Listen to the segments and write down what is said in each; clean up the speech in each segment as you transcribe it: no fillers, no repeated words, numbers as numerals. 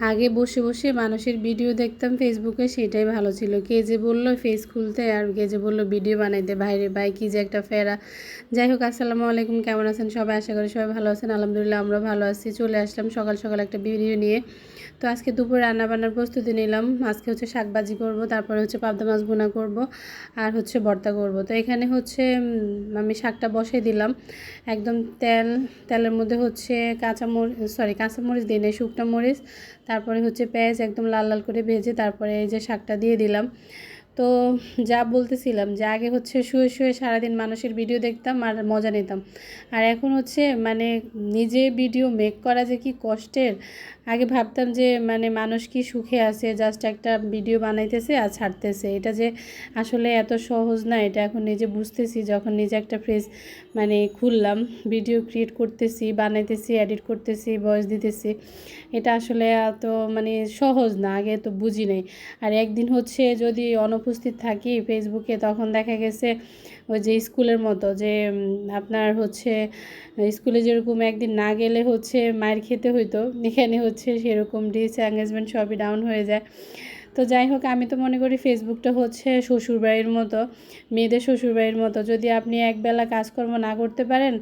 আগে বসে বসে মানুষের ভিডিও দেখতাম ফেসবুকে, সেটাই ভালো ছিল। কে যে বললো ফেস খুলতে আর কে যে বললো ভিডিও বানাইতে, ভাইরে ভাই কী যে একটা ফেরা। যাই হোক, আসসালামু আলাইকুম, কেমন আছেন সবাই? আশা করি সবাই ভালো আছেন। আলহামদুলিল্লাহ আমরা ভালো আছি। চলে আসলাম সকাল সকাল একটা ভিডিও নিয়ে। তো আজকে দুপুর রান্নাবান্নার প্রস্তুতি নিলাম। আজকে হচ্ছে শাকভাজি করব, তারপরে হচ্ছে পাবদা মাছ ভুনা করব, আর হচ্ছে ভর্তা করব। তো এখানে হচ্ছে আমি শাকটা বসিয়ে দিলাম। একদম তেলের মধ্যে হচ্ছে কাঁচামরিচ দিই নাই, শুকনো মরিচ, তারপরে হচ্ছে পেঁয়াজ একদম লাল লাল করে ভেজে তারপরে এই যে শাকটা দিয়ে দিলাম। তো যা বলতেছিলাম যে আগে হচ্ছে শুয়ে শুয়ে সারাদিন মানুষের ভিডিও দেখতাম আর মজা নিতাম, আর এখন হচ্ছে মানে নিজে ভিডিও মেক করা যে কি কষ্টের। আগে ভাবতাম যে মানে মানুষ কি সুখে আছে, জাস্ট একটা ভিডিও বানাইতেছে আর ছাড়তেছে, এটা যে আসলে এত সহজ না। এটা এখন নিজে বুঝতেছি যখন নিজে একটা ফ্রেজ মানে খুললাম, ভিডিও ক্রিয়েট করতেছি, বানাইতেছি, এডিট করতেছি, ভয়েস দিতেছি। এটা আসলে এত মানে সহজ না, আগে তো বুঝি নাই। আর একদিন হচ্ছে যদি অনুপস্থিত থাকি ফেসবুকে, তখন দেখা গেছে ওই যে স্কুলের মতো যে আপনার হচ্ছে স্কুলে যেরকম একদিন না গেলে হচ্ছে মায়ের খেতে হইতো, এখানে হচ্ছে সেরকম ডিস এঙ্গেজমেন্ট সবই ডাউন হয়ে যায়। তো যাই হোক, আমি তো মনে করি ফেসবুকটা হচ্ছে শ্বশুরবাড়ির মতো, মেয়েদের শ্বশুরবাড়ির মতো। যদি আপনি একবেলা কাজকর্ম না করতে পারেন,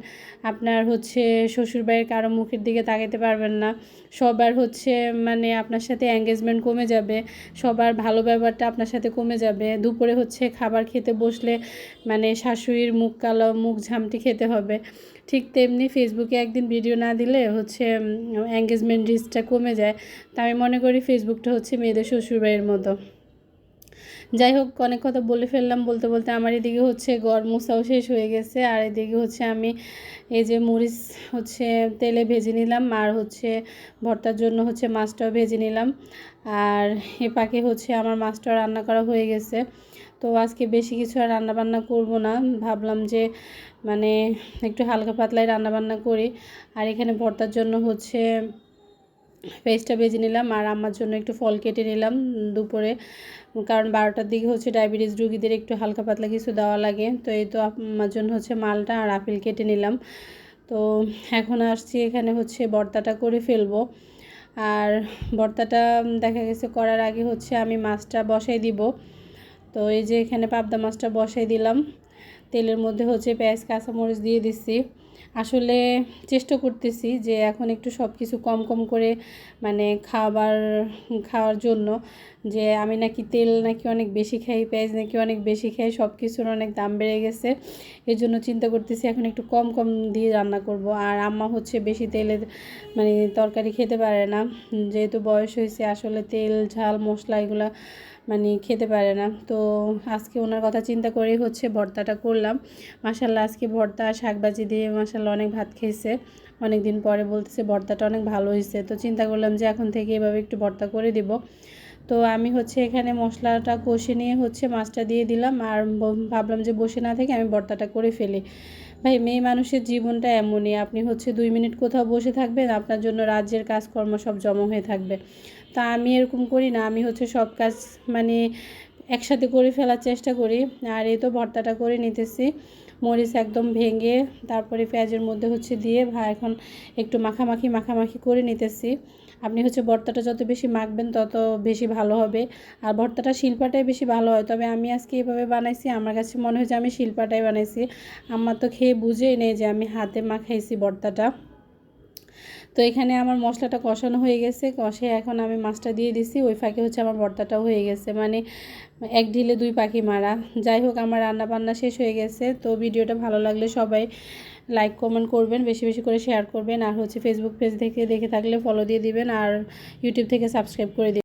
আপনার হচ্ছে শ্বশুরবাড়ির কারো মুখের দিকে তাকাতে পারবেন না। সবার হচ্ছে মানে আপনার সাথে এঙ্গেজমেন্ট কমে যাবে, সবার ভালো ব্যবহারটা আপনার সাথে কমে যাবে। দুপুরে হচ্ছে খাবার খেতে বসলে মানে শাশুড়ির মুখ কালো, মুখ ঝামটি খেতে হবে। ঠিক তেমনি ফেসবুকে একদিন ভিডিও না দিলে হচ্ছে এঙ্গেজমেন্ট রিস্কটা কমে যায়। তা আমি মনে করি ফেসবুকটা হচ্ছে মেয়েদের শ্বশুরবাড়ির মতো। যাই হোক, অনেক কথা বলে ফেললাম। বলতে বলতে আমার এদিকে হচ্ছে ঘর মোছাও শেষ হয়ে গেছে, আর এদিকে হচ্ছে আমি এই যে মরিচ হচ্ছে তেলে ভেজে নিলাম, আর হচ্ছে ভর্তার জন্য হচ্ছে মাছটাও ভেজে নিলাম। আর এ পাকে হচ্ছে আমার মাছটাও রান্না করা হয়ে গেছে। তো আজকে বেশি কিছু আর রান্নাবান্না করব না, ভাবলাম যে মানে একটু হালকা পাতলাই রান্নাবান্না করি। আর এখানে ভর্তার জন্য হচ্ছে পেঁয়াজটা ভেজে নিলাম, আর আমার জন্য একটু ফল কেটে নিলাম দুপুরে, কারণ 12টার দিকে হচ্ছে ডায়াবেটিস রোগীদের একটু হালকা পাতলা কিছু দেওয়া লাগে। তো এই তো আমার জন্য হচ্ছে মালটা আর আপেল কেটে নিলাম। তো এখন আসছি এখানে হচ্ছে ভর্তাটা করে ফেলবো। আর ভর্তাটা দেখা গেছে করার আগে হচ্ছে আমি মাছটা বসাই দিব। তো এই যে এখানে পাবদা মাছটা বসাই দিলাম, তেলের মধ্যে হচ্ছে পেঁয়াজ কাঁচামরিচ দিয়ে দিচ্ছি। আসলে চেষ্টা করতেছি যে এখন একটু সব কিছু কম কম করে মানে খাওয়ার জন্য, যে আমি নাকি তেল নাকি অনেক বেশি খাই, পেঁয়াজ নাকি অনেক বেশি খাই, সব কিছুর অনেক দাম বেড়ে গেছে। এর জন্য চিন্তা করতেছি এখন একটু কম কম দিয়ে রান্না করব। আর আম্মা হচ্ছে বেশি তেলের মানে তরকারি খেতে পারে না, যেহেতু বয়স হয়েছে, আসলে তেল ঝাল মশলা এগুলো মানে খেতে পারে না। তো আজকে ওনার কথা চিন্তা করেই হচ্ছে ভর্তাটা করলাম। মাশাল্লাহ আজকে ভর্তা শাকভাজি দিয়ে মাশাল্লাহ অনেক ভাত খেয়েছে। অনেক দিন পরে বলতেছে ভর্তাটা অনেক ভালো হয়েছে। তো চিন্তা করলাম যে এখন থেকে এভাবে একটু ভর্তা করে দিব। তো আমি হচ্ছে এখানে মশলাটা কষে নিয়ে হচ্ছে মাছটা দিয়ে দিলাম, আর ভাবলাম যে বসে না থেকে আমি ভর্তাটা করে ফেলি। ভাই, মেয়ে মানুষের জীবনটা এমনই, আপনি হচ্ছে 2 মিনিট কোথাও বসে থাকবেন, আপনার জন্য রাজ্যের কাজকর্ম সব জমা হয়ে থাকবে। তা আমি এরকম করি না, আমি হচ্ছে সব কাজ মানে একসাথে করে ফেলার চেষ্টা করি। আর এই তো ভর্তাটা করে নিতেছি, মরিচ একদম ভেঙে তারপরে পেঁয়াজের মধ্যে হচ্ছে দিয়ে এখন একটু মাখামাখি করে নিতেছি। আপনি হচ্ছে ভর্তাটা যত বেশি মাখবেন তত বেশি ভালো হবে। আর ভর্তাটা শিলপাটায় বেশি ভালো হয়, তবে আমি আজকে এভাবে বানাইছি, আমার কাছে মনে হয় যে আমি শিলপাটায় বানাইছি। আমার তো খেয়ে বুঝেই নেই যে আমি হাতে মাখাইছি ভর্তাটা। তো এখানে আমার মশলাটা কষানো হয়ে গেছে, কষে এখন আমি মাছটা দিয়ে দিছি, ওই ফাঁকে হচ্ছে আমার ভর্তাটাও হয়ে গেছে, মানে এক ঢিলে 2 পাখি মারা। যাই হোক, আমার রান্না বান্না শেষ হয়ে গেছে। তো ভিডিওটা ভালো লাগলে সবাই লাইক কমেন্ট করবেন, বেশি বেশি করে শেয়ার করবেন, আর হচ্ছে ফেসবুক পেজ থেকে দেখে থাকলে ফলো দিয়ে দিবেন, আর ইউটিউব থেকে সাবস্ক্রাইব করে দিবেন।